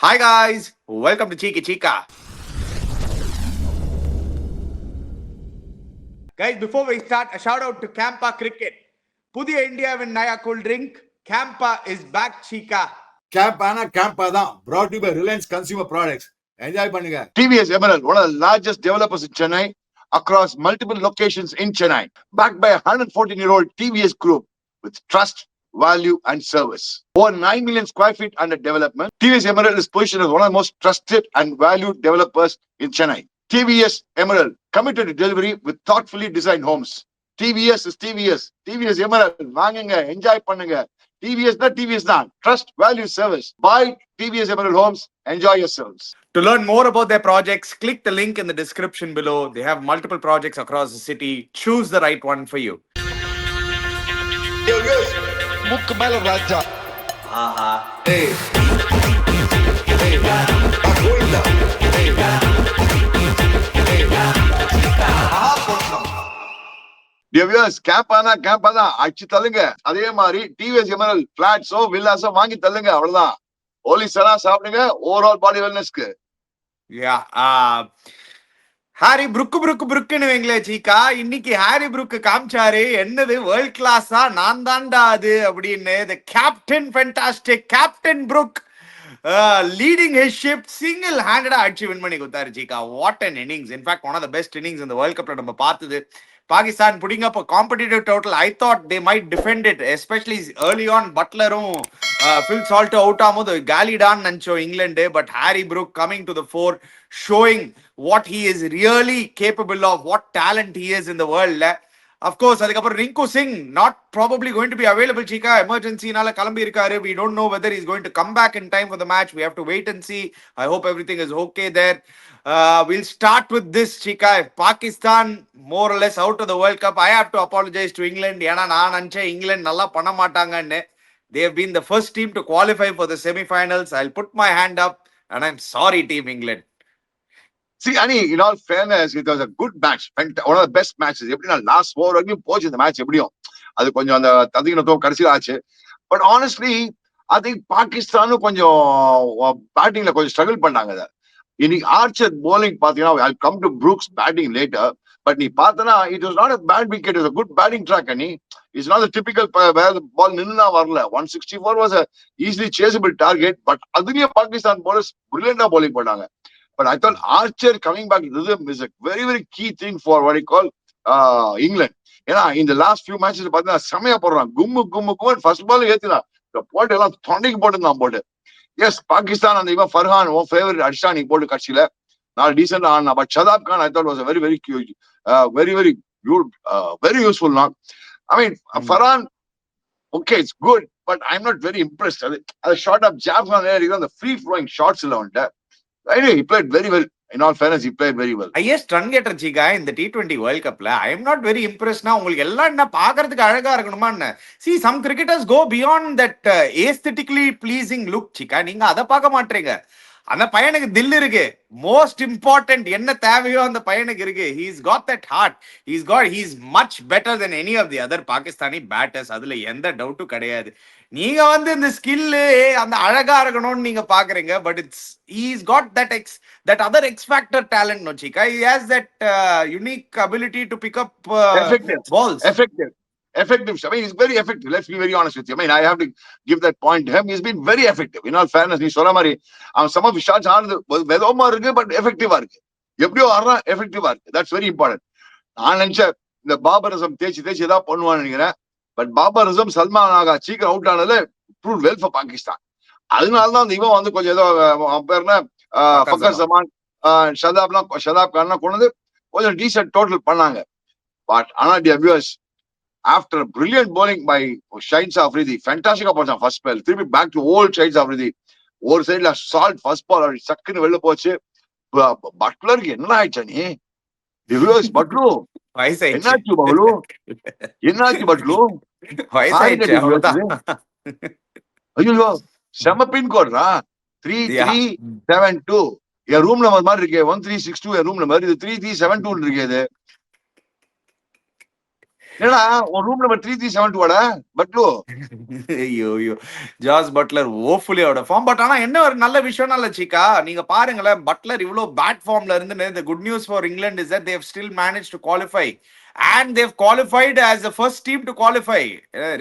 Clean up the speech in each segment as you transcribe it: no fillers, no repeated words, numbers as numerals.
Hi guys, welcome to Cheeky Chica. Guys, before we start, a shout out to Campa Cricket. Pudiya Indiaவின் Naya cool drink, Campa is back Chica. Camp ஆனா CAMPA தான். brought to you by Reliance Consumer Products. Enjoy பண்ணுங்க. TVS Emerald, one of the largest developers in Chennai, across multiple locations in Chennai, backed by a 114-year-old TVS group with trust, value, and service. Over 9 million square feet under development, TVS Emerald is positioned as one of the most trusted and valued developers in Chennai. TVS Emerald, committed to delivery with thoughtfully designed homes. TVS is TVS. TVS Emerald, வாங்குங்க, enjoy பண்ணுங்க. TVS தான் TVS தான். Trust, value, service. Buy TVS Emerald Homes. Enjoy yourselves. To learn more about their projects, click the link in the description below. They have multiple projects across the city. Choose the right one for you. முக்கு மேல ராஜா. ஆஹா. ஏய். ஏய். கோயிந்தா. ஏய். Dear viewers, கேம்பானா CAMPA தான் அடிச்சு தள்ளுங்க. அதே மாதிரி டிவிஎஸ் எமரல் பிளாட்ஸோ வில்லாஸோ வாங்கி தள்ளுங்க. அவ்வளவுதான். ஓலிஸ் எல்லாம் சாப்பிடுங்க. ஓவரால் பாடி வெல்னஸ்க்கு. Yeah. ஹாரி புருக்குன்னு வைங்களே சீக்கா. இன்னைக்கு ஹாரி புருக்கு காமிச்சாரு என்னது வேர்ல்ட் கிளாஸா நான் தான்டா அது அப்படின்னு. The captain fantastic captain Brook leading his ship single handed அடிச்சு வின் பண்ணி கொடுத்தாரு Cheeka. What an innings. In fact one of the best innings இந்த வேர்ல்ட் கப்ல நம்ம பார்த்தது. Pakistan putting up a competitive total. I thought they might defend it, especially early on. Butlerum, Phil Salter out ஆமோது காலிடான் நினைச்சோ England. But Harry Brook coming to the fore, showing what he is really capable of, what talent he is in the world. Of course, அதுக்கப்புறம் Rinku Singh not probably going to be available Chika. Emergency-னால கிளம்பி இருக்காரு. We don't know whether he's going to come back in time for the match. We have to wait and see. I hope everything is okay there. We'll start with this Chika. If Pakistan more or less out of the World Cup, I have to apologize to England. ஏன்னா நான் நினைச்சேன் இங்கிலாந்து நல்லா பண்ண மாட்டாங்கன்னு. They have been the first team to qualify for the semi-finals. I'll put my hand up and I'm sorry Team England. See, Ani, in all fairness, it was a good match. One of the best matches. எப்படின்னா last over வரைக்கும் போச்சு இந்த match. எப்படியும் அது கொஞ்சம் அந்த ததிகினத்தோ கடைசியில் ஆச்சு. பட் ஆனஸ்ட்லி ஐ திங்க் பாகிஸ்தானும் கொஞ்சம் பேட்டிங்ல கொஞ்சம் ஸ்ட்ரகிள் பண்ணாங்க. இன்னைக்கு ஆர்ச்சர் போலிங் பாத்தீங்கன்னா I come to Brooks batting later. But நீ பார்த்தனா it was not a bad wicket. It was a good batting track. Ani, it's not the typical where the ball நின்னா வரல. 164 was a easily chaseable target. But அதுலயே Pakistan bowlers brilliant-ஆ bowling பண்ணாங்க. But I thought Archer coming back to rhythm is a very, very key thing for what I call England. ஏன்னா இந்த last few matches பார்த்தீங்கன்னா செமையா போடுறான். கும்மு first ball ஏத்துதான் போட்டு எல்லாம் தொண்டைக்கு போட்டுருந்தான் போட்டு. எஸ் பாகிஸ்தான் அந்த இவன் ஃபர்ஹான் ஓ ஃபேவரட் அடிச்சா நீ போட்டு கட்சியில நான் டீசென்ட் ஆனா. But Shadab Khan I thought was very very very very very useful not. I mean Farhan okay it's good but I am not very impressed. அது ஷார்ட் ஆஃப் ஜாப் அந்த ஃப்ரீ ஃப்ளோயிங் ஷார்ட்ஸ் இல்லை வந்துட்டு. Anyway, he played very well. In all fairness, he played very well. Highest run getter Chica in the T20 World Cup. I am not very impressed now. உங்களுக்கு எல்லாம் என்ன பார்க்கிறதுக்கு அழகா இருக்கணுமா என்ன? See, some cricketers go beyond that aesthetically pleasing look Chica. நீங்க அதை பார்க்க மாட்டீங்க. அந்த பையனுக்கு தில் இருக்கு. மோஸ்ட் இம்பார்ட்டன்ட் என்ன தேவையோ அந்த பையனுக்கு இருக்கு. He's got that heart. He's much better than any of the other Pakistani batters. அதுல எந்த டவுட்டும் கிடையாது. நீங்க வந்து இந்த ஸ்கில்லு அந்த அழகா இருக்கணும்னு நீங்க பாக்குறீங்க. But he's got that other X factor talent no Chika. He has that unique ability to pick up balls. Effective. I mean, he's very effective. Let's be very honest with you. I mean, I have to give that point to him. He's been very effective. In all fairness, நீ சொல்ற மாதிரி அவன் some of his shots ஆனது வெதமா இருக்கு but எஃபெக்டிவா இருக்கு. எப்படியோ ஆடுறான் எஃபெக்டிவா இருக்கு. That's very important. நான் நினைச்சேன் இந்த பாபரிசம் தேய்ச்சி ஏதாவது பண்ணுவான்னு நினைக்கிறேன். பட் பாபரிசம் சல்மான் ஆகா சீக்கிரம் அவுட் ஆனது ப்ரூவ் வெல் ஃபார் பாகிஸ்தான். அதனாலதான் அந்த இவன் வந்து கொஞ்சம் ஏதோ பேர் ஃபக்கர் ஜமான் ஷதாப் கான்லாம் கொண்டு கொஞ்சம் டீசென்ட் டோட்டல் பண்ணாங்க. பட் ஆனா dear viewers, after a brilliant bowling by Shahid Afridi, fantastic opportunity first spell, திருப்பி back to old Shahid Afridi, ஒரு சைடுல சால்ட் ஃபர்ஸ்ட் பால் சக்குன்னு வெளில போச்சு. பட்லருக்கு என்ன ஆயிடுச்சா நீ வியூவர்ஸ்? பட்லு என்னாச்சு பவுலு? என்னாச்சு பட்லு? ஐயோ செம பின் கோட்ரா 3372. என் ரூம் நம்பர் மாதிரி இருக்கே 1362. என் ரூம் நம்பர் இது 3372 இருக்குது. ஏன்னா ஒரு ரூம் நம்பர் 3372 வாடா பட்லு. ஐயோ ஐயோ, Jos Buttler awfully out of form. But ஆனா என்ன ஒரு நல்ல விஷயம் இல்ல சீக்கா, நீங்க பாருங்களேன், பட்லர் இவ்ளோ பேட் ஃபார்ம்ல இருந்து the good news for England is that they have still managed to qualify and they've qualified as the first team to qualify.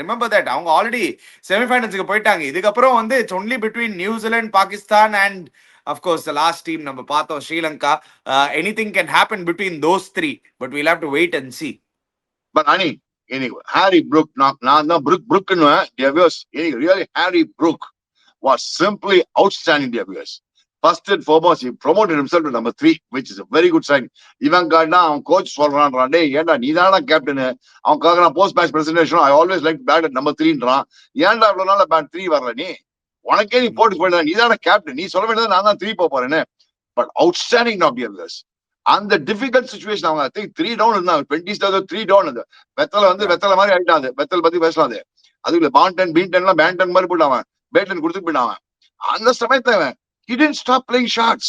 Remember that அவங்க ஆல்ரெடி செமிஃபைனல்ஸ்க்கு போயிட்டாங்க. இதுக்கப்புறம் வந்து it's only between New Zealand, Pakistan and of course the last team நம்ம பார்த்தோம் Sri Lanka. Anything can happen between those three, but we'll have to wait and see. But அனி எனக்கு Harry Brook, நான் தான் ப்ரூக்னு எனக்கு really Harry Brook was simply outstanding dear viewers. First and foremost, he promoted himself to number 3, which is a very good sign. இவன் காட்டினா அவன் coach சொல்றான், டே ஏன்டா நீதானா கேப்டன், அவன் நான் post match presentation I always like bat at number 3ன்றான். ஏன்டா இவ்வளவு நாள் பேட் 3 வரல நீ, உனக்கே நீ போட்டு போயிடா, நீதான கேப்டன், நீ சொல்ல வேண்டியது நான் தான் 3 போறேன்னு. But outstanding not dear viewers. அந்த டிஃபிகல்ட் சிச்சுவேஷன் அவங்க ஐ திங்க் 3 டவுன் இருந்தாங்க, 20 டவுன். அந்த வெத்தலை மாதிரி ஆயிட்டான். வெத்தல் பத்தி பேசலாம். அதுக்குள்ள பீண்டன் மாதிரி போயிட்டான், பேட்டன் கொடுத்துட்டு போயிட்டான். அந்த சமயத்தை he didn't stop playing shots.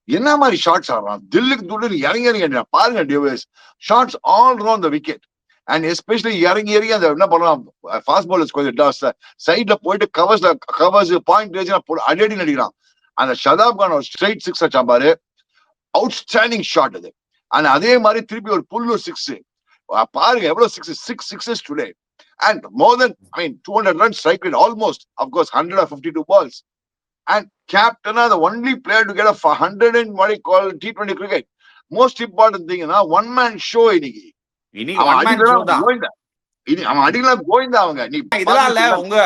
என்ன மாதிரி ஷாட்ஸ் ஆடுறான், தில்லுக்கு துள்ளு இறங்கி பாருங்க டியூவர்ஸ், shots all around the wicket. And especially இறங்கி அந்த என்ன பண்ணலாம், ஃபாஸ்ட் பாலர்ஸ் கொஞ்சம் சைட்ல போயிட்டு கவர்ஸ் பாயிண்ட் அடி நடிக்கிறான். அந்த ஷதாப் கான் ஒரு ஸ்ட்ரைட் 6 அடிச்சான் பாரு, அவுட்ஸ்டாண்டிங் ஷாட் அது. ஆனா அதே மாதிரி திருப்பி ஒரு புல்லூர் 6 பாருங்க, எவ்வளவு 6 6s today. And more than 200 runs strike rate almost, of course 152 balls. And captain are the only player to get a 100 in what he call T20 cricket. Most important thing is one man show இன்னைக்கு. one man show தான். அவன் அடிக்கலாம் கோவிந்தா. அவங்க நீ இதெல்லாம் இல்ல உங்க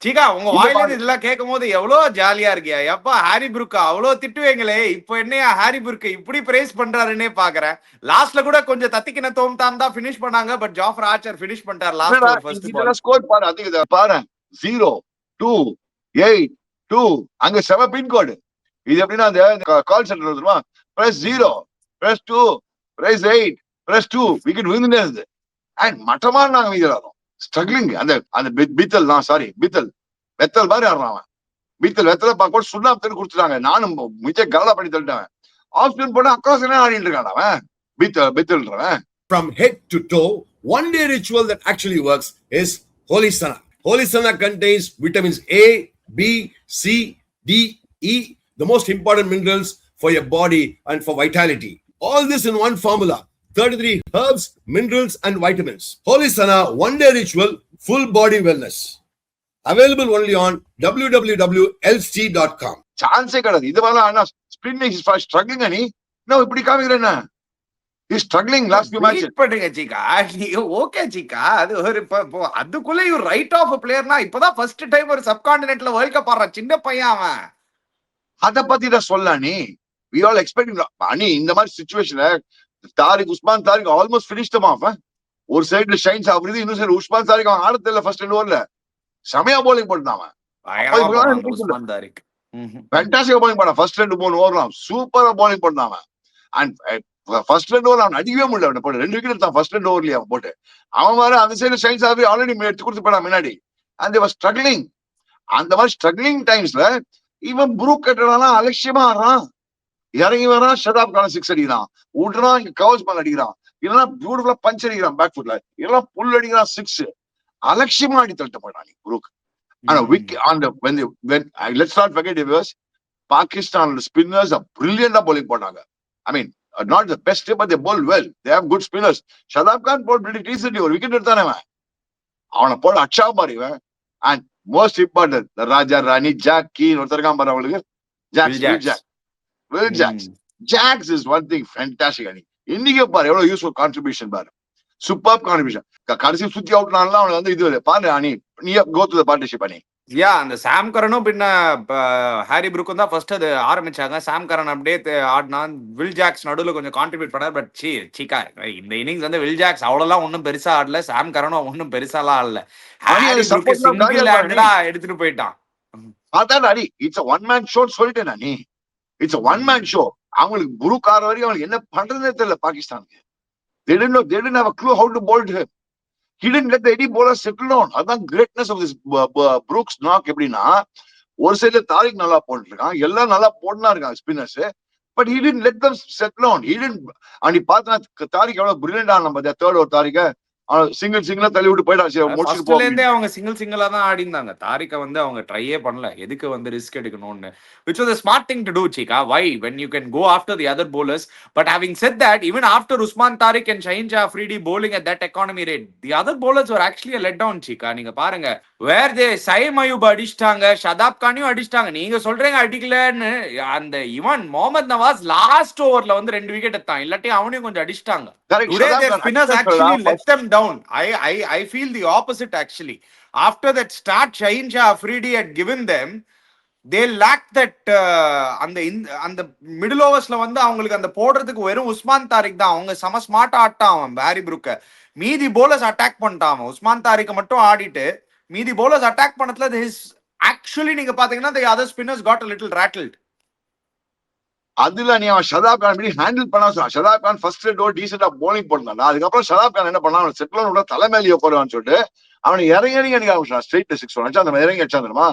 சீக்கா, உங்க வாயில இதெல்லாம் கேட்கும் போது எவ்வளவு ஜாலியா இருக்கியா. எப்பா ஹாரி புருக்கா அவ்வளவு திட்டுவீங்களே, இப்போ என்னையா ஹாரி புருக்கு இப்படி பிரைஸ் பண்றாருன்னே பாக்குறேன். லாஸ்ட்ல கூட கொஞ்சம் தத்திக்கின தோம்தான் தான் பினிஷ் பண்ணாங்க, பட் ஜாஃபர் ஆர்ச்சர் பினிஷ் பண்ணிட்டார் last over first ball. Score பாரு, அதிக பாரு 0-2-8-2. அங்க 7 பின் கோட். இது எப்படின்னா அந்த கால் சென்டர் வருமா, press 0 press 2 press 8 press 2 wicket விழுந்துட்டே இருந்தது. அண்ட் மட்டமா நாங்க வீரரும் ஸ்ட்ரகிளிங். அந்த பித்தல் வெத்தல் மாதிரி ஆடுறான் அவன். வெத்தலை பார்க்க சுண்ணாம்பு கொடுத்துட்டாங்க. நானும் மிச்ச கலடா பண்ணி தள்ளிட்டேன். ஆஃப் ஸ்பின் போட்டு அக்ராஸ் ஆடிட்டு இருக்கான் அவன் பித்தல்ன்றவன். From head to toe, one day ritual that actually works is Holy Sana. Holy Sana contains vitamins A, B, C, D, E, the most important minerals for your body and for vitality. All this in one formula. 33 herbs, minerals and vitamins. Holy Sana one day ritual, full body wellness. Available only on www.lc.com. சான்ஸே கிடையாது. இது வரல spinning struggling. அனி நான் இப்படி காமிக்கிறேன்னா is struggling last few matches பண்ணுங்க Cheeka. Okay சீக்கா, அது ஒரு அதுக்குள்ள இவர் ரைட் ஆஃப் பிளேயர்னா இப்பதான் ஃபர்ஸ்ட் டைம் ஒரு சப்கான்டினென்ட்ல வேர்ல்ட் கப் ஆடுறான் சின்ன பையன் அவன். அத பத்தி தான் சொல்ல நீ. we all expecting அனி இந்த மாதிரி சிச்சுவேஷன்ல Usman Tariq almost finished them off. ஒரு சைடுல ஷைன்ஸ் ஆகுது, இன்னொரு சைடு உஸ்மான் தாரிக் அவன் ஆடத்துல இல்ல ஃபர்ஸ்ட் 2 ஓவர்ல செமையா போலிங் போட்டான் அவன். உஸ்மான் தாரிக் ஃபேண்டாஸ்டிக்கா போலிங் பண்ணான். ஃபர்ஸ்ட் 2-3 ஓவர்லாம் சூப்பரா போலிங் பண்ணான் அவன். அண்ட் ஃபர்ஸ்ட் 2 ஓவர் அவன் அடிக்கவே முடியல. அவனை போட்டு 2 விக்கெட் எடுத்தான் ஃபர்ஸ்ட் 2 ஓவர்லயே அவன் போட்டு. அவன் வேற அந்த சைடு ஷைன்ஸ் ஆகி ஆல்ரெடி எடுத்து கொடுத்து போனான் முன்னாடி. And they were struggling. அந்த மாதிரி ஸ்ட்ரகிளிங் டைம்ஸ்ல இவன் ப்ரூக் கட்டலாம் அலட்சியமா ஆடுறான். இறங்கி வரான், ஷதாப் கான 6 அடிக்கிறான், விட்டுறான், இங்க கவர்ஸ் பால் அடிக்கிறான், இல்லைன்னா பியூட்டிஃபுல்லா பஞ்ச் அடிக்கிறான் பேக் ஃபுட்ல, இல்லைன்னா புல் அடிக்கிறான் 6. அலட்சியமா அடி தள்ளிட்டு போயிட்டான் ப்ரூக். ஆனா let's not forget viewers, Pakistan spinners are brilliant bowling போட்டாங்க. I mean not the best but they bowl well. They have good spinners. Shadab Khan bowled pretty decently. ஒரு விக்கெட் எடுத்தானே அவனை போல அச்சா மாதிரி. அண்ட் மோஸ்ட் இம்பார்ட்டன்ட் ராஜா ராணி ஜாக் கீன் ஒருத்தருக்கான் பாரு அவங்களுக்கு. Will Jacks is one thing fantastic. அனி இன்னைக்கு பாரு எவ்வளவு யூஸ்ஃபுல் கான்ட்ரிபியூஷன் பாரு, சூப்பர் கான்ட்ரிபியூஷன். கடைசி சுத்தி அவுட்னால அவனுக்கு வந்து இது பாரு அனி நீ கோ டு தி பார்ட்னர்ஷிப் அனி. அந்த சாம் கரனும் பின்ன ஹாரி புருக்கும் தான் ஃபர்ஸ்ட் அது ஆரம்பிச்சாங்க. சாம் கரன் அப்படியே ஆடினான், வில் ஜாக்ஸ் நடுவில் கொஞ்சம் கான்ட்ரிபியூட் பண்ணார். பட் சீக்கா இந்த இன்னிங்ஸ் வந்து வில் ஜாக்ஸ் அவ்வளோலாம் ஒன்றும் பெருசா ஆடல, சாம் கரனும் ஒன்னும் பெருசாலாம் ஆடல. ஹாரி புருக்கு சிங்கிள் ஹேண்டடா எடுத்துட்டு போயிட்டான். அதான் அடி இட்ஸ் ஒன் மேன் ஷோ சொல்லிட்டேன் நீ. It's one man show. அவங்களுக்கு புருக் ஆற வரைக்கும் அவங்களுக்கு என்ன பண்றதுன்னே தெரியல பாகிஸ்தானுக்கு. they didn't have a clue how to bowl to him. He didn't let the Eddie bowler settle down. அதான் greatness of this Brook's knock. எப்படின்னா ஒரு சைடுல தாரிக் நல்லா போட்டு இருக்கான், எல்லாம் நல்லா போட்டுனா இருக்காங்க spinners. But he didn't let them settle down. He didn't. அன்னைக்கு பார்த்தா தாரிக் எவ்வளவு பிரில்லியன்ட் ஆன நம்ம தேர்ட் ஓவர் தாரிக்க சிங்கிளா தள்ளி விட்டு போயிட்டான். சரி முடிச்சுட்டு போ ஃபர்ஸ்ட்ல இருந்தே அப்படின்னு. அவங்க சிங்கிளா தான் ஆடி இருந்தாங்க. தாரிக்க வந்து அவங்க ட்ரையே பண்ணல. எதுக்கு வந்து ரிஸ்க் எடுக்கணும்னு. Which was a smart thing to do, Chika. Why? When you can go after the other bowlers. But having said that, even after Usman Tariq and Shaheen Shah Afridi bowling at that economy rate, the other bowlers were actually a letdown, Chika. நீங்க பாருங்க. Where they Saim Ayub அடிச்சிட்டாங்க, ஷதாப் கானையும் அடிச்சிட்டாங்க. நீங்க சொல்றீங்க அடிக்கலன்னு, அந்த இவன் Mohammed Nawaz last ஓவர்ல வந்து 2 விக்கெட் எடுத்தான். இல்லாட்டி அவனையும் கொஞ்சம் அடிச்சிட்டாங்க. Correct. Today Shadab their Khan, spinners actually let them down. I feel the opposite actually. After that start Shaheen Shah Afridi had given them, they lacked that அந்த மிடில் ஓவர்ஸ்ல வந்து அவங்களுக்கு அந்த போடுறதுக்கு வெறும் உஸ்மான் தாரிக் தான். அவங்க செம ஸ்மார்ட்டா ஆட்டான் அவன் ஹாரி புரூக்க. மீதி போலர்ஸ் அட்டாக் பண்ணிட்டான் அவன். உஸ்மான் தாரிக் மட்டும் ஆடிட்டு மீதி போலர்ஸ் அட்டாக் பண்ணதுல ஹிஸ் ஆக்சுவலி நீங்க பாத்தீங்கன்னா the other spinners got a little rattled. அதுல நீ அவன் ஷதாப் கான் படி ஹேண்டில் பண்ண சொன்னான். ஷதாப் கான் ஃபர்ஸ்ட் டோர் டீசெண்டா போலிங் போட்டான். அதுக்கப்புறம் ஷதாப் கான் என்ன பண்ணான், செட்டில் விட தலைமையிலேயே போடுவான்னு சொல்லிட்டு அவனை இறங்கி அடிக்க ஆரம்பிச்சான். ஸ்ட்ரெயிட் 6 வச்சு அந்த இறங்கி அடிச்சா தெரியுமா?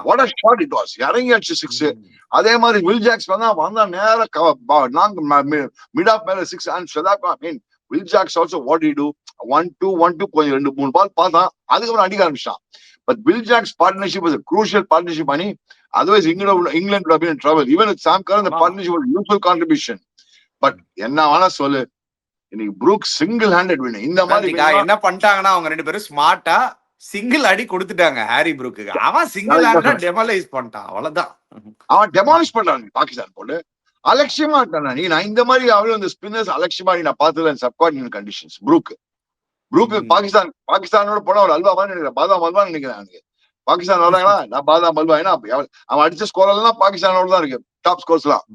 What a shot it was. இறங்கி அடிச்சு 6. அதே மாதிரி வில் ஜாக்ஸ் வந்தா நேரம் மிட் ஆஃப் மேல 6 and Shadab Khan mean Will Jacks also what to do 1-2 கொஞ்சம் 2-3 பால் பார்த்தான். அதுக்கப்புறம் அடிக்க ஆரம்பிச்சான். But Will Jacks partnership was a crucial partnership பண்ணி. Otherwise, England would have been in trouble. Even with Sam Curran, the partnership was a useful contribution. But என்ன வேணா சொல்லு, இன்னைக்கு ப்ரூக் சிங்கிள் ஹேண்டட் வின். இந்த மாதிரி என்ன பண்ணிட்டாங்கன்னா அவங்க ரெண்டு பேரும் ஸ்மார்ட்டா சிங்கிள் அடி கொடுத்துட்டாங்க ஹாரி ப்ரூக்கு. அவன் சிங்கிள் ஹேண்டா டெமாலைஸ் பண்ணிட்டான். அவ்வளவுதான். அவன் டெமாலிஷ் பண்றான் பாகிஸ்தான் போட்டு. அலட்சியமா இருக்கான். நீ நான் இந்த மாதிரி அவரும் அந்த ஸ்பின்னர்ஸ் அலட்சியமா நான் பார்த்ததுல சப்கார்டினல் கண்டிஷன்ஸ் ப்ரூக் பாகிஸ்தானோட போனா ஒரு அல்வா மாதிரி நினைக்கிறேன். பாதாம் அல்வான்னு நினைக்கிறேன். பாகிஸ்தான் வராங்களா, நான் பாதாம் அல்வா. ஏன்னா அவன் அடிச்ச ஸ்கோர் எல்லாம் பாகிஸ்தானோட தான் இருக்கு, டாப் ஸ்கோர்ஸ் எல்லாம்.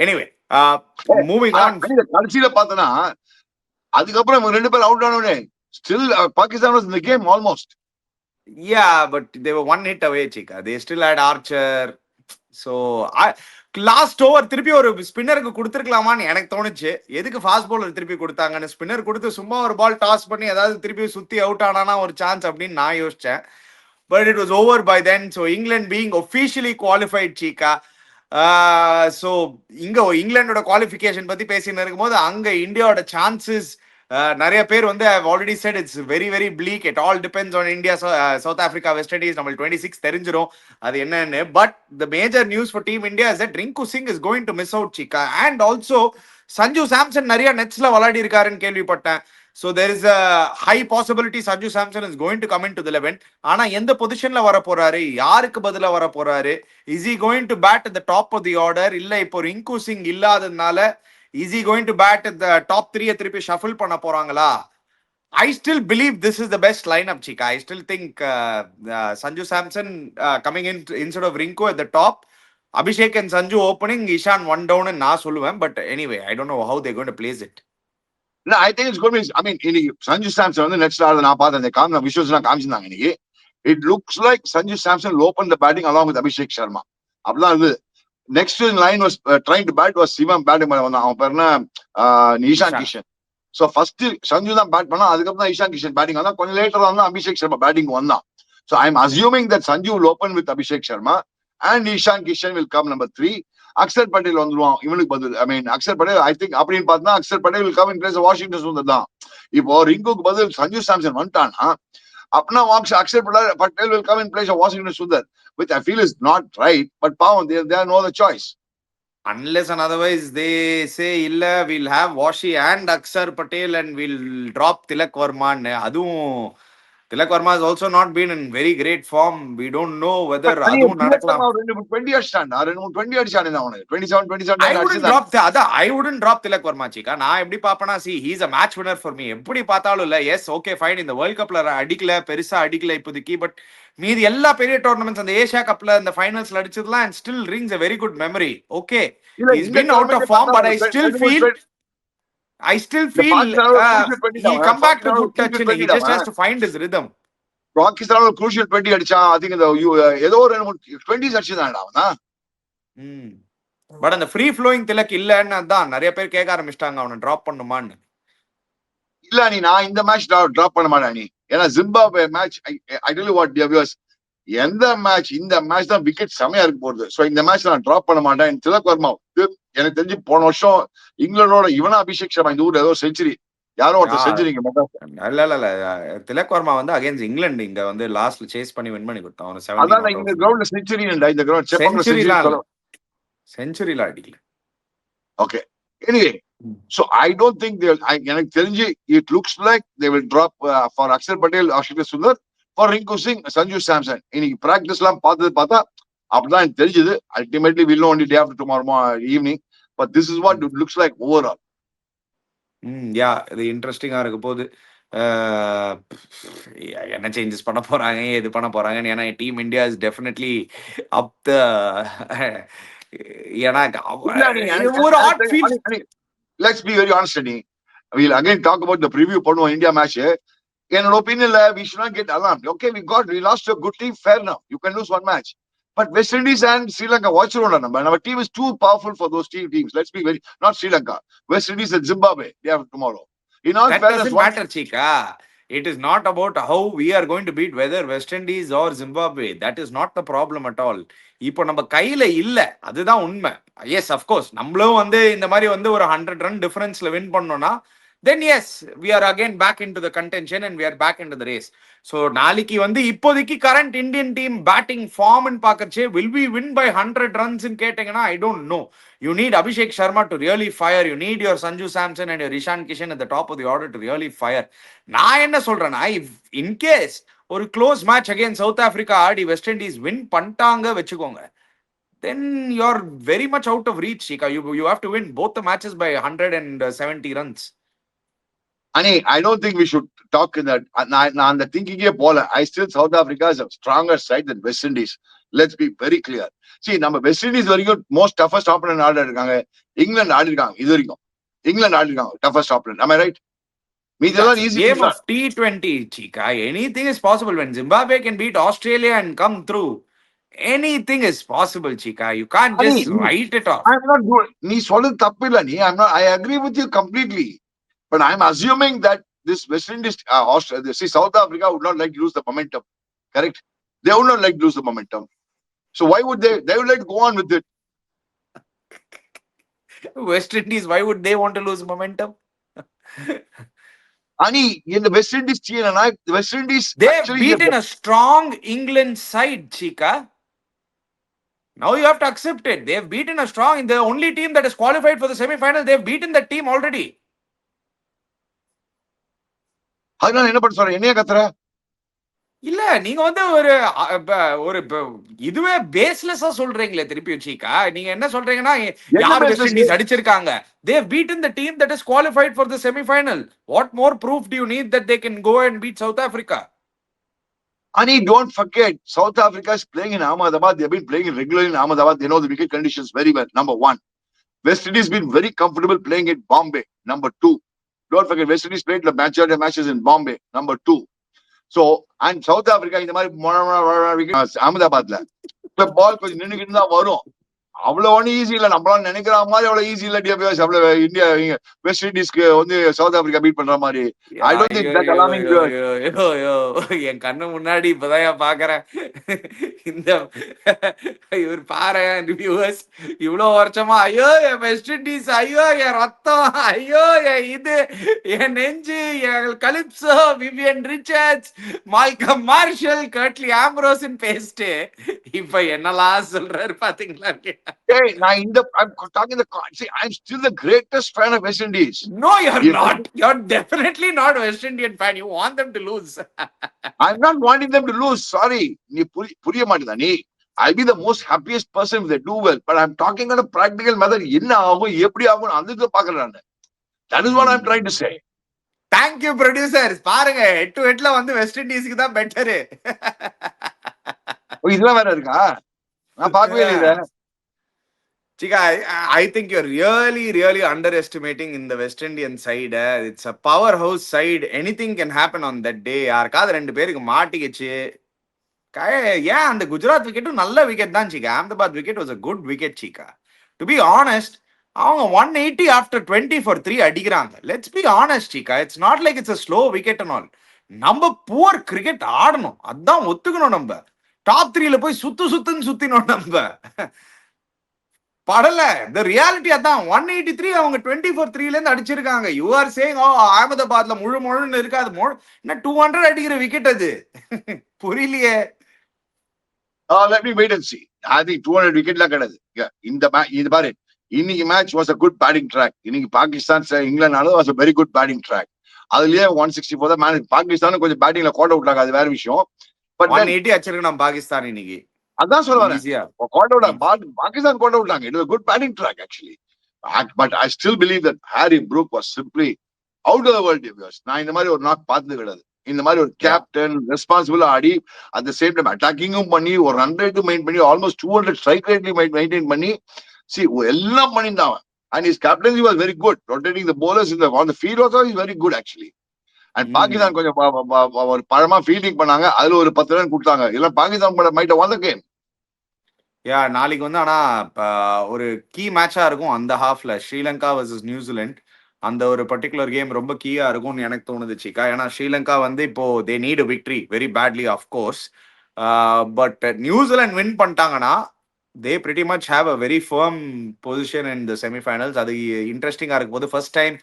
Anyway moving on. கடைசியில பார்த்தனா அதுக்கப்புறம் இவங்க ரெண்டு பேரும் அவுட் ஆனோடனே still Pakistan was in the game almost. Yeah, but they were one hit away, Chika. They still had Archer. So last over திருப்பி ஒரு ஸ்பின்னருக்கு கொடுத்துருக்கலாமான்னு எனக்கு தோணுச்சு. எதுக்கு ஃபாஸ்ட் பவுலர் திருப்பி கொடுத்தாங்கன்னு. ஸ்பின்னர் கொடுத்து சும்மா ஒரு பால் டாஸ் பண்ணி ஏதாவது திருப்பி சுத்தி அவுட் ஆனானா ஒரு சான்ஸ் அப்படின்னு நான் யோசிச்சேன். But it was over by then. So England being officially qualified, Cheeka. So இங்கிலாண்டோட குவாலிஃபிகேஷன் பத்தி பேசின்னு இருக்கும்போது அங்க இந்தியாவோட சான்சஸ் நிறைய பேர் வந்து I've already said it's very very bleak. It all depends on India, South Africa, West Indies. நம்ம 26 தெரிஞ்சிரும் அது என்னன்னு. But the major news for Team India is that Rinku Singh is going to miss out, Chika. And also Sanju Samson நிறைய நெட்ஸ்ல விளையாடி இருக்காருன்னு கேள்விப்பட்டேன். So there is a high possibility Sanju Samson is going to come into the 11. ஆனா எந்த பொசிஷன்ல வர போறாரு, யாருக்கு பதிலா வர போறாரு, is he going to bat at the top of the order, இல்ல இப்போ Rinku Singh இல்லாததுனால is he going to bat at the top 3 திருப்பி shuffle பண்ண போறாங்களா? I still believe this is the best lineup, Chika. I still think Sanju Samson coming in instead of Rinku at the top, Abhishek and Sanju opening, Ishan one down and நான் சொல்லுவேன். But anyway, I don't know how they're going to place it. No, I think it's going to be, I mean, இன்னைக்கு Sanju Samson வந்து next ஆடுறது நான் பார்த்தேன். அந்த visuals எல்லாம் காமிச்சிருந்தாங்க இன்னைக்கு. It looks like Sanju Samson will open the batting along with Abhishek Sharma. அப்படிதான் இது. Next in line was trying to bat was Sivam batting பண்ண வந்தான். அவன் பேர் என்ன, ஈஷான் கிஷன். ஸோ ஃபர்ஸ்ட் சஞ்சு தான் பேட் பண்ணா, அதுக்கப்புறம் தான் ஈஷான் கிஷன் பேட்டிங் வந்தான். கொஞ்சம் லேட்டர் தான் அபிஷேக் சர்மா பேட்டிங் வந்தான். So I am assuming that Sanju will open with Abhishek Sharma and Ishaan Kishan will come number 3. Axar Patel வந்துருவான் இவனுக்கு பதில். ஐ மீன் அக்சர் பட்டேல் ஐ திங்க் அப்படின்னு பார்த்தா Axar Patel will come in place of Washington Sundar தான். இப்போ ரிங்குக்கு பதில் சஞ்சு சாம்சன் வந்துட்டான்னா அப்படின்னா Axar Patel will come in place of Washington Sundar, which I feel is not right. But Pawan, they have no other choice. Unless and otherwise they say illa we'll have Washi and Akshar Patel and we'll drop Tilak Varma. அதுவும் Tilak Varma has also not been in very great form. We don't know whether அதுவும் நடக்கலாம். 20 அடிச்சான்டா, 20 அடிச்சானே அவனுக்கு 27 I wouldn't drop I wouldn't drop Tilak Varma, Chika. நான் எப்படி பாப்பனா, see he's a match winner for me. எப்படி பார்த்தாலும் இல்ல, yes okay fine, இந்த world கப்ல அடிக்கல, பெருசா அடிக்கல இப்போதைக்கு. பட் மீதி எல்லா பெரிய டோர்னமெண்ட்ஸ் அந்த ஏசியா கப்ல இந்த ஃபைனல்ஸ்ல அடிச்சதெல்லாம் and still rings a very good memory. Okay, he's been out of form, but I still feel he'll come back to good touch and he just has to find his rhythm. Pakistan ஒரு crucial 20 அடிச்சான். I think இந்த ஏதோ ஒரு 20s அடிச்சதான்டா அவனா. But அந்த free flowing Tilak இல்லன்னு தான் நிறைய பேர் கேட்க ஆரம்பிச்சிட்டாங்க அவனை டிராப் பண்ணுமான்னு. இல்ல நீ நான் இந்த மேட்ச் டிராப் பண்ண மாட்டேன் நீ. ஏன்னா Zimbabwe match I tell you what dear viewers, எந்த மேட்ச் இந்த மேட்ச் தான் விக்கெட் செமையா இருக்க போகுது. சோ இந்த மேட்ச் நான் டிராப் பண்ண மாட்டேன். திலக் வர்மா எனக்கு தெரிஞ்சு போன வருஷம் இங்கிலாண்டோட இவனா அபிஷேக் சர்மா இந்த ஊர்ல ஏதோ செஞ்சுரி யாரோ ஒருத்தர் செஞ்சுரிங்க இல்ல திலக் வர்மா வந்து அகைன்ஸ்ட் இங்கிலாந்து இங்க வந்து லாஸ்ட்ல சேஸ் பண்ணி வின் பண்ணி கொடுத்தான் அவன் 17 அதான் நாட் இந்த அவுட். கிரவுண்ட்ல செஞ்சுரி இந்த கிரவுண்ட் செப்பக்ல செஞ்சுரி. செஞ்சுரிலாம் அடிக்கல. Okay anyway so I don't think எனக்கு தெரிஞ்சு it looks like they will drop for Akshar Patel, Ashish Sundar, for Rinku Singh, Sanju Samson. இன்னைக்கு பிராக்டிஸ்லாம் பார்த்தா அப்படிதான் எனக்கு தெரிஞ்சது. Ultimately we'll know only day after tomorrow evening, but this is what it looks like overall. யா இது இன்ட்ரெஸ்டிங்கா இருக்க போகுது. என்ன சேஞ்சஸ் பண்ண போறாங்க, எது பண்ண போறாங்கன்னு. ஏன்னா team India is definitely up the ஏன்னா ஒரு odd feel. Let's be very honest, Annie. We'll again talk about the preview பண்ணுவோம் இந்தியா மேட்ச். என்னோட ஒப்பீனியன்ல we should not get alarmed. Okay, we lost to a good team, fair enough. You can lose one match. But West Indies and Sri Lanka, watch our team is too powerful for those teams. Let's be very, not Sri Lanka, West Indies and Zimbabwe, they have tomorrow. In all that fairness, doesn't matter, Chika. It is not about how we are going to beat whether West Indies or Zimbabwe. That is not the problem at all. இப்போ நம்ம கையில இல்ல, அதுதான் உண்மை. Yes of course நம்மளும் வந்து இந்த மாதிரி வந்து ஒரு 100 ரன் டிஃபரன்ஸ்ல வின் பண்ணோம்னா then yes, we are again back into the contention and we are back into the race. So நாளைக்கு வந்து இப்போதைக்கு current Indian team batting form ன்னு பார்க்கறச்சே will we win by 100 runs ன்னு கேட்டீங்கன்னா I don't know. You need Abhishek Sharma to really fire. You need your Sanju Samson and your Ishan Kishan at the top of the order to really fire. நான் என்ன சொல்றேன்னா, if in case ஒரு close match again south Africa ஆடி west Indies win பண்ணிட்டாங்க வச்சுக்கோங்க, then you're very much out of reach, Chika. You have to win both the matches by 170 runs. I don't think we should talk in that. நான் the thinking போல. I still South Africa is a stronger side than West Indies. Let's be very clear. See, நம்ம West Indies வரைக்கும் most toughest opponent ஆடி இருக்காங்க. இங்கிலாந்து ஆடி இருக்காங்க இது வரைக்கும். இங்கிலாந்து ஆடி இருக்காங்க toughest opponent. Am I right? மீதெல்லாம் easy game of T20, Chika. Anything is possible when Zimbabwe can beat Australia and come through. Anything is possible, Chika. You can't just write it off. I'm not good. நீ சொல்றது தப்பு இல்ல. I agree with you completely. But I'm assuming that this West Indies, South Africa would not like to lose the momentum. Correct? They would not like to lose the momentum. So why would they? They would like to go on with it. West Indies, why would they want to lose momentum? Ani, in the West Indies team, the West Indies, they've beaten a strong England side, Chika. Now you have to accept it. They've beaten a strong, the only team that is qualified for the semi-final. They've beaten that team already. அதனால என்ன பண்ண சொல்ற? என்னைய கத்துற? இல்ல நீங்க வந்து ஒரு இதுவே பேஸ்லெஸ்ஸா சொல்றீங்களே திருப்பி Chika. நீங்க என்ன சொல்றீங்கன்னா, யார் வெஸ்ட் இண்டீஸ் அடிச்சிருக்காங்க? They have beaten the team that is qualified for the semi-final. What more proof do you need that they can go and beat South Africa? Ani, don't forget, South Africa is playing in Ahmedabad. They've been playing regularly in Ahmedabad. They know the wicket conditions very well. Number one. West Indies been very comfortable playing in Bombay. Number two. Don't forget, West Indies played the matches in Bombay. Number two. So, and South Africa இந்த மாதிரி அகமதாபாத்ல இப்ப பால் கொஞ்சம் நின்னுக்கிட்டு தான் வரும். அவ்வளவு ஒன்னும் easy இல்ல. நம்மளால நினைக்கிற மாதிரி அவ்வளவு ஈஸி இல்ல. அவ்வளவு இந்தியா வெஸ்ட் இண்டீஸ்க்கு வந்து சவுத் ஆப்பிரிக்கா பீட் பண்ற மாதிரி. I don't think that alarming. என் கண்ணு முன்னாடி இப்பதான் பாக்குறேன் இந்த இவர் பாரு ரிவ்யூவர்ஸ் இவ்வளவு வருஷமா ஐயோ என் வெஸ்ட் இண்டீஸ், ஐயோ என் ரத்தம், ஐயோ என் இது, என் நெஞ்சு, என் calypso, Vivian Richards, Malcolm Marshall, Curtly ஆம்ப்ரோஸ்ன்னு பேசிட்டு இப்ப என்னெல்லாம் சொல்றாரு பாத்தீங்களா? Hey, I'm talking I'm still the greatest fan of West Indies. No, you're not. You're definitely not a West Indian fan. You want them to lose. I'm not wanting them to lose. Sorry. நீ புரிய மாட்டேதா நீ? I'll be the most happiest person if they do well. But I'm talking on a practical method. என்ன ஆகும், எப்படி ஆகும், அந்த பாக்குறேன் நான். That is what I'm trying to say. Thank you, producers. பாருங்க, ஹெட் டு ஹெட்ல வந்து வெஸ்ட் இண்டீஸ்க்கு தான் பெட்டர். இதெல்லாம் வேற இருக்கா? நான் பார்க்கவே இல்லை. Chika, I think you're really underestimating in the West Indian side. It's a powerhouse side. Anything can happen on that day. யாருக்காவது ரெண்டு பேருக்கு மாட்டிக்கிச்சு. ஏன் அந்த குஜராத் விக்கெட்டும் நல்ல விக்கெட் தான் Chika. Ahmedabad wicket was a good wicket, Chika. To be honest, அவங்க 180 after 20 for 3 அடிக்கிறாங்க. Let's be honest, Chika. It's not like it's a slow wicket and all. நம்ம புவர் கிரிக்கெட் ஆடணும், அதான் ஒத்துக்கணும். நம்ம டாப் 3ல போய் சுத்துன்னு சுத்தினோம் நம்ம. படல. the reality அதான் 183 அவங்க 24-3 ல இருந்து அடிச்சிருக்காங்க. you are saying அகமதாபாத்ல முழுன்னு இருக்காது. என்ன 200 அடிக்கிற விக்கெட் அது. புரியலையே. Let me wait and see. I think 200 விக்கெட்லாம் கிடையாது. இந்த இது பாரு, இன்னைக்கு match was a good batting track. இன்னைக்கு Pakistan England was a very good batting track. அதுலயே 164 தான் மேட்ச். பாகிஸ்தான் கொஞ்சம் பேட்டிங்ல கோட் அவுட்லாங்க, அது வேற விஷயம். பட் 180 அடிச்சிருக்கோம் பாகிஸ்தான் இன்னைக்கு. அதான் சொல்லுவாங்க, ஈஸியா. கோட் அவுட் பாகிஸ்தான் கோட் அவுட்லாங்க. It was a good batting track actually. But I still believe that Harry Brook was simply out of the world. நான் இந்த மாதிரி ஒரு நாக் பார்த்தது கிடையாது. இந்த மாதிரி ஒரு captain responsible Aadi at the same time அட்டாக்கிங்கும் பண்ணி ஒரு ரன் ரேட்டும் மெயின் பண்ணி ஆல்மோஸ்ட் 200 ஸ்ட்ரைக் ரேட்லையும் மெயின்டைன் பண்ணி எல்லாம் பண்ணியிருந்தான். And his captaincy was very good, rotating the bowlers in the on the field also is very good actually. And Pakistan கொஞ்சம் ஒரு பழமா ஃபீல்டிங் பண்ணாங்க, அதுல ஒரு 10 ரன் கொடுத்தாங்க. இல்ல Pakistan might won the game. நாளைக்கு வந்து ஆனா ஒரு கீ மேட்சா இருக்கும் அந்த ஹாஃப்ல, ஸ்ரீலங்கா வர்சஸ் நியூசிலாந்து. அந்த ஒரு பர்டிகுலர் கேம் ரொம்ப கீயா இருக்கும்னு எனக்கு தோணுது சிக்கா. ஏன்னா ஸ்ரீலங்கா வந்து இப்போ they need a victory very badly of course. But New Zealand win பண்ணிட்டாங்கன்னா they pretty much have a very firm position in the semifinals. அது இன்ட்ரெஸ்டிங்கா இருக்கும் போது first time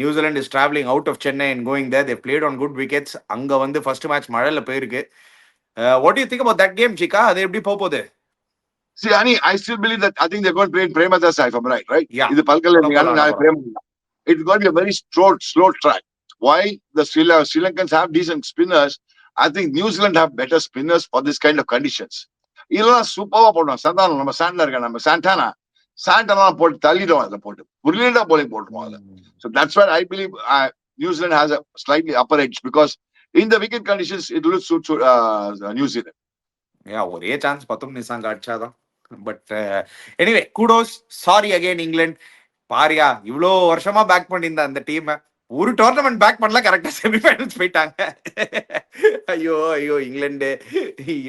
New Zealand is travelling out of Chennai and going there. They played on good wickets. அங்க வந்து first match மழையில போயிருக்கு. What you think about that game Cheeka? அது எப்படி போகுது? See, I still believe that I think they're going to play in Premada's side, if I'm right? Yeah. இது பல்கலை it's going to be a very slow track. Why the Sri Lankans have decent spinners, I think New Zealand have better spinners for this kind of conditions. இதெல்லாம் சூப்பரா போடுவோம். சந்தானம் நம்ம Santa இருக்க, நம்ம சாண்டானா போட்டு தள்ளிடுவோம், அதில் போட்டு பிரில்லியண்டா போலிங் போட்டுருவோம் அதில். So that's why I believe New Zealand has a slightly upper edge because in the wicket conditions it will suit New Zealand. ஒரே சான்ஸ் 10 நிமிஷம் அடிச்சாதான். But anyway kudos. Sorry again England. பாரியா இவ்வளோ வருஷமா பேக் பண்ணியிருந்த அந்த டீமை ஒரு டோர்னமெண்ட் பேக் பண்ணல, கரெக்டா செமிஃபைனல்ஸ் போயிட்டாங்க. ஐயோ ஐயோ இங்கிலாந்து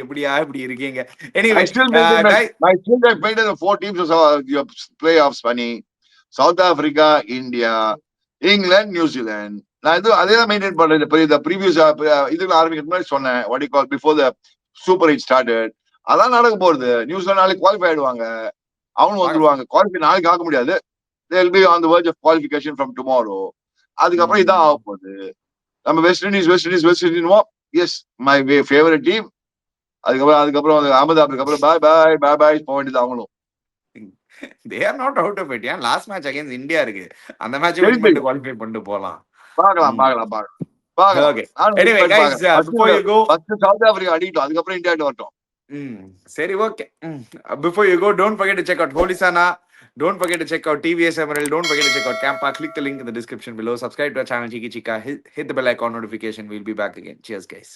எப்படியா இப்படி இருக்கீங்க. Anyway I still played the 4 teams of your playoffs funny. South Africa, India, England, New Zealand. நான் இது அதே தான் மெயின்டைன் பண்றேன். இந்த ப்ரீவியஸ் இதுல ஆரம்பிக்கிற முன்னாடி சொன்னேன், what you call before the Super 8 started. அதான் நடக்க போறது. நியூசிலாந்து நாளைக்கு குவாலிஃபை ஆயிடுவாங்க, அவனும் வந்துருவாங்க. குவாலிஃபை நாளைக்கு ஆக முடியாது. they will be on the verge of qualification from tomorrow. அதுக்கப்புறம் இதான் ஆக போகுது. நம்ம west Indies S my favourite team. அதுக்கப்புறம் அகமதாபாத்துக்கு அப்புறம் பாய் போக வேண்டியது அவங்களும். they are not out of it. Last match against India இருக்கு, அந்த மேட்ச் வின் பண்ணி குவாலிஃபை பண்ணிட்டு போலாம். பார்க்கலாம். Okay. Anyway guys, before you go, South Africa அடிட்டோம், அதுக்கப்புறம் இந்தியா வரட்டும். சரி okay. Before you go, don't forget to check out Holisana. Don't forget to check out TVS Emerald. Don't forget to check out Campa. Click the link in the description below. Subscribe to our channel Chiki Chika. Hit the bell icon notification. We'll be back again. Cheers guys.